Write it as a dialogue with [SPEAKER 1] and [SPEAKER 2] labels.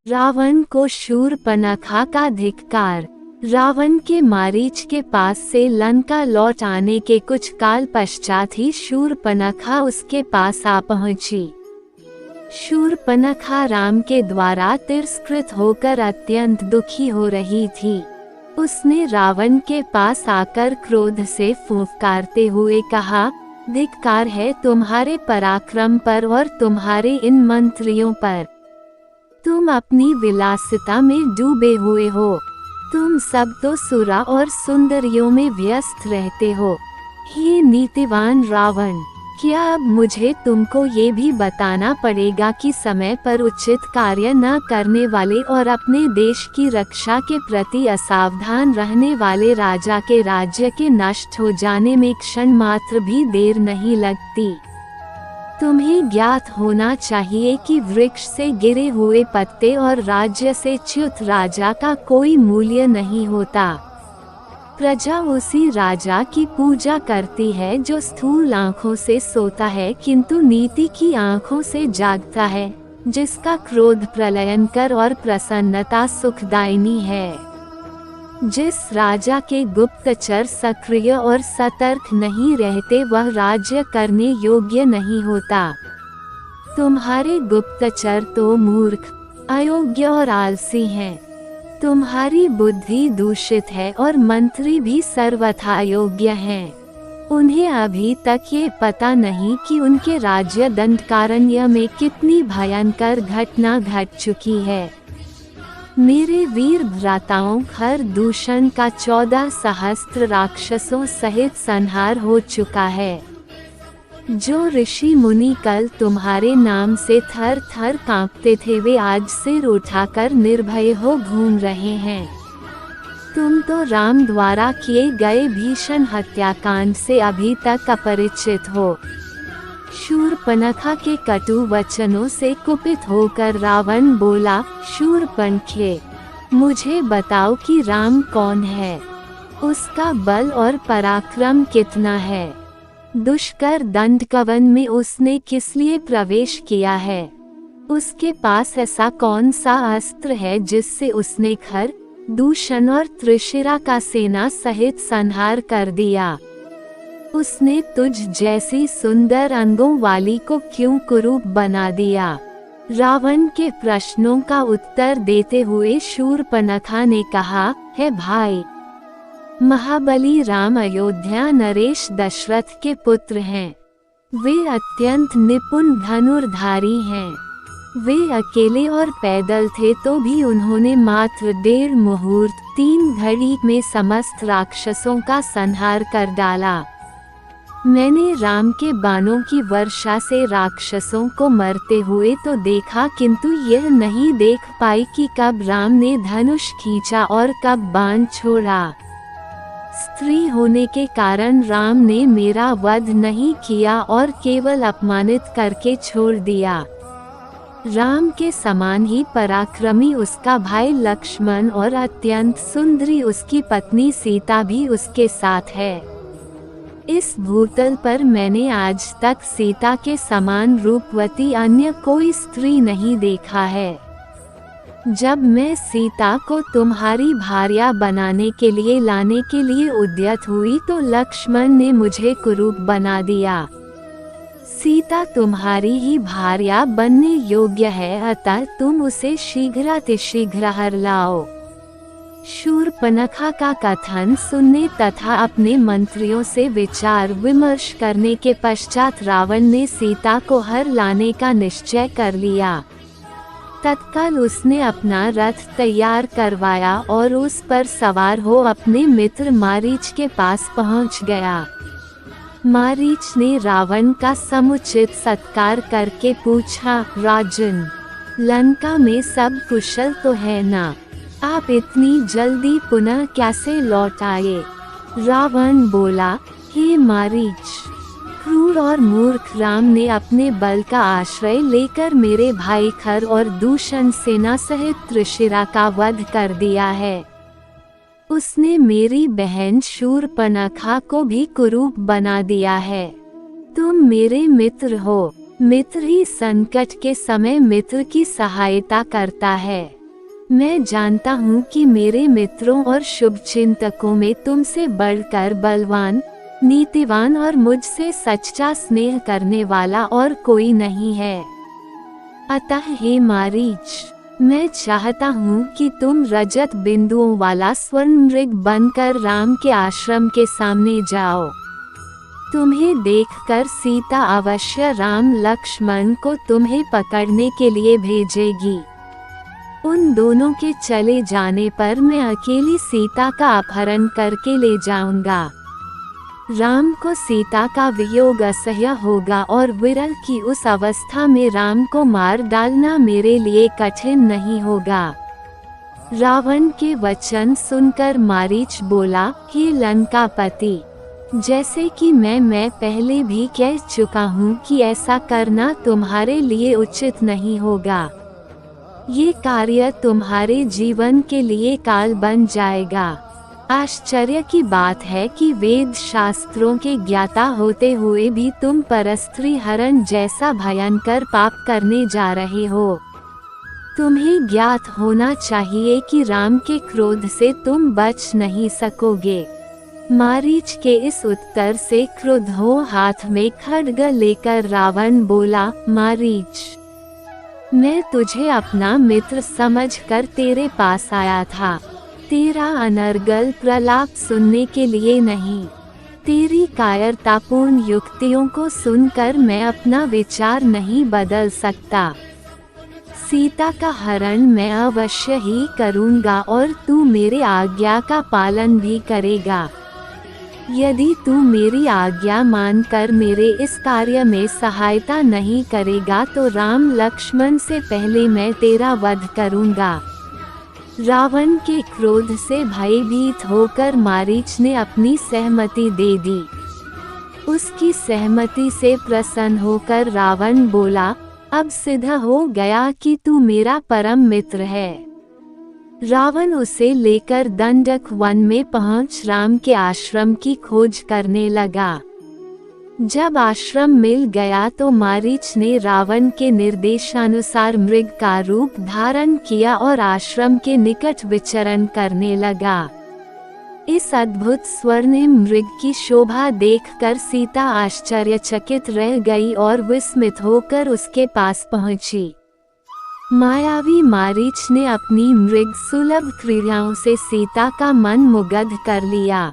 [SPEAKER 1] रावण को शूर्पणखा का धिक्कार। रावण के मारीच के पास से लंका लौट आने के कुछ काल पश्चात ही शूर्पणखा उसके पास आ पहुंची। शूर्पणखा राम के द्वारा तिरस्कृत होकर अत्यंत दुखी हो रही थी। उसने रावण के पास आकर क्रोध से फुफकारते हुए कहा, धिक्कार है तुम्हारे पराक्रम पर और तुम्हारे इन मंत्रियों पर। तुम अपनी विलासिता में डूबे हुए हो। तुम सब तो सुरा और सुंदरियों में व्यस्त रहते हो। हे नीतिवान रावण, क्या अब मुझे तुमको ये भी बताना पड़ेगा कि समय पर उचित कार्य न करने वाले और अपने देश की रक्षा के प्रति असावधान रहने वाले राजा के राज्य के नष्ट हो जाने में क्षण मात्र भी देर नहीं लगती। तुम्हें ज्ञात होना चाहिए कि वृक्ष से गिरे हुए पत्ते और राज्य से च्युत राजा का कोई मूल्य नहीं होता। प्रजा उसी राजा की पूजा करती है जो स्थूल आँखों से सोता है किंतु नीति की आँखों से जागता है, जिसका क्रोध प्रलयंकर और प्रसन्नता सुखदायिनी है। जिस राजा के गुप्तचर सक्रिय और सतर्क नहीं रहते वह राज्य करने योग्य नहीं होता। तुम्हारे गुप्तचर तो मूर्ख, अयोग्य और आलसी हैं। तुम्हारी बुद्धि दूषित है और मंत्री भी सर्वथा अयोग्य हैं। उन्हें अभी तक ये पता नहीं कि उनके राज्य दंडकारण्य में कितनी भयंकर घटना घट चुकी है। मेरे वीर भ्राताओं, खर दूषण का 14 सहस्त्र राक्षसों सहित संहार हो चुका है। जो ऋषि मुनि कल तुम्हारे नाम से थर थर कांपते थे वे आज सिर उठाकर निर्भय हो घूम रहे हैं। तुम तो राम द्वारा किए गए भीषण हत्याकांड से अभी तक अपरिचित हो। शूर्पणखा के कटु वचनों से कुपित होकर रावण बोला, शूर्पणखे, मुझे बताओ कि राम कौन है, उसका बल और पराक्रम कितना है, दुष्कर दंडकवन में उसने किस लिए प्रवेश किया है, उसके पास ऐसा कौन सा अस्त्र है जिससे उसने खर, दूषण और त्रिशिरा का सेना सहित संहार कर दिया। उसने तुझ जैसी सुंदर अंगों वाली को क्यों कुरूप बना दिया। रावण के प्रश्नों का उत्तर देते हुए शूर्पणखा ने कहा, है भाई, महाबली राम अयोध्या नरेश दशरथ के पुत्र हैं। वे अत्यंत निपुण धनुर्धारी हैं। वे अकेले और पैदल थे तो भी उन्होंने मात्र 1.5 मुहूर्त 3 घड़ी में समस्त राक्षसों का संहार कर डाला। मैंने राम के बाणों की वर्षा से राक्षसों को मरते हुए तो देखा किंतु यह नहीं देख पाई कि कब राम ने धनुष खींचा और कब बाण छोड़ा। स्त्री होने के कारण राम ने मेरा वध नहीं किया और केवल अपमानित करके छोड़ दिया। राम के समान ही पराक्रमी उसका भाई लक्ष्मण और अत्यंत सुंदरी उसकी पत्नी सीता भी उसके साथ है। इस भूतल पर मैंने आज तक सीता के समान रूपवती अन्य कोई स्त्री नहीं देखा है। जब मैं सीता को तुम्हारी भार्या बनाने के लिए लाने के लिए उद्यत हुई तो लक्ष्मण ने मुझे कुरूप बना दिया। सीता तुम्हारी ही भार्या बनने योग्य है, अतः तुम उसे शीघ्रातिशीघ्र हर लाओ। शूर्पणखा का कथन सुनने तथा अपने मंत्रियों से विचार विमर्श करने के पश्चात रावण ने सीता को हर लाने का निश्चय कर लिया। तत्काल उसने अपना रथ तैयार करवाया और उस पर सवार हो अपने मित्र मारीच के पास पहुंच गया। मारीच ने रावण का समुचित सत्कार करके पूछा, राजन, लंका में सब कुशल तो है ना? आप इतनी जल्दी पुनः कैसे लौट आए? रावण बोला, हे मारीच, क्रूर और मूर्ख राम ने अपने बल का आश्रय लेकर मेरे भाई खर और दूषण सेना सहित त्रिशिरा का वध कर दिया है। उसने मेरी बहन शूर्पणखा को भी कुरूप बना दिया है। तुम मेरे मित्र हो। मित्र ही संकट के समय मित्र की सहायता करता है। मैं जानता हूँ कि मेरे मित्रों और शुभचिंतकों में तुमसे बढ़कर बलवान, नीतिवान और मुझसे सच्चा स्नेह करने वाला और कोई नहीं है। अतः हे मारीच, मैं चाहता हूँ कि तुम रजत बिंदुओं वाला स्वर्ण मृग बनकर राम के आश्रम के सामने जाओ। तुम्हें देखकर सीता अवश्य राम लक्ष्मण को तुम्हें पकड़ने के लिए भेजेगी। उन दोनों के चले जाने पर मैं अकेली सीता का अपहरण करके ले जाऊंगा। राम को सीता का वियोग असह्य होगा और विरह की उस अवस्था में राम को मार डालना मेरे लिए कठिन नहीं होगा। रावण के वचन सुनकर मारीच बोला, हे लंकापति, जैसे कि मैं पहले भी कह चुका हूँ कि ऐसा करना तुम्हारे लिए उचित नहीं होगा। ये कार्य तुम्हारे जीवन के लिए काल बन जाएगा। आश्चर्य की बात है कि वेद शास्त्रों के ज्ञाता होते हुए भी तुम परस्त्री हरण जैसा भयंकर पाप करने जा रहे हो। तुम्हें ज्ञात होना चाहिए कि राम के क्रोध से तुम बच नहीं सकोगे। मारीच के इस उत्तर से क्रुद्ध हो हाथ में खड्ग लेकर रावण बोला, मारीच, मैं तुझे अपना मित्र समझकर तेरे पास आया था। तेरा अनर्गल प्रलाप सुनने के लिए नहीं। तेरी कायरतापूर्ण युक्तियों को सुनकर मैं अपना विचार नहीं बदल सकता। सीता का हरण मैं अवश्य ही करूँगा और तू मेरे आज्ञा का पालन भी करेगा। यदि तू मेरी आज्ञा मानकर मेरे इस कार्य में सहायता नहीं करेगा तो राम लक्ष्मण से पहले मैं तेरा वध करूँगा। रावण के क्रोध से भयभीत होकर मारीच ने अपनी सहमति दे दी। उसकी सहमति से प्रसन्न होकर रावण बोला, अब सिद्ध हो गया कि तू मेरा परम मित्र है। रावण उसे लेकर दंडक वन में पहुंच राम के आश्रम की खोज करने लगा। जब आश्रम मिल गया तो मारीच ने रावण के निर्देशानुसार मृग का रूप धारण किया और आश्रम के निकट विचरण करने लगा। इस अद्भुत स्वर्णिम मृग की शोभा देखकर सीता आश्चर्यचकित रह गई और विस्मित होकर उसके पास पहुंची। मायावी मारीच ने अपनी मृग सुलभ क्रीड़ाओं से सीता का मन मुग्ध कर लिया।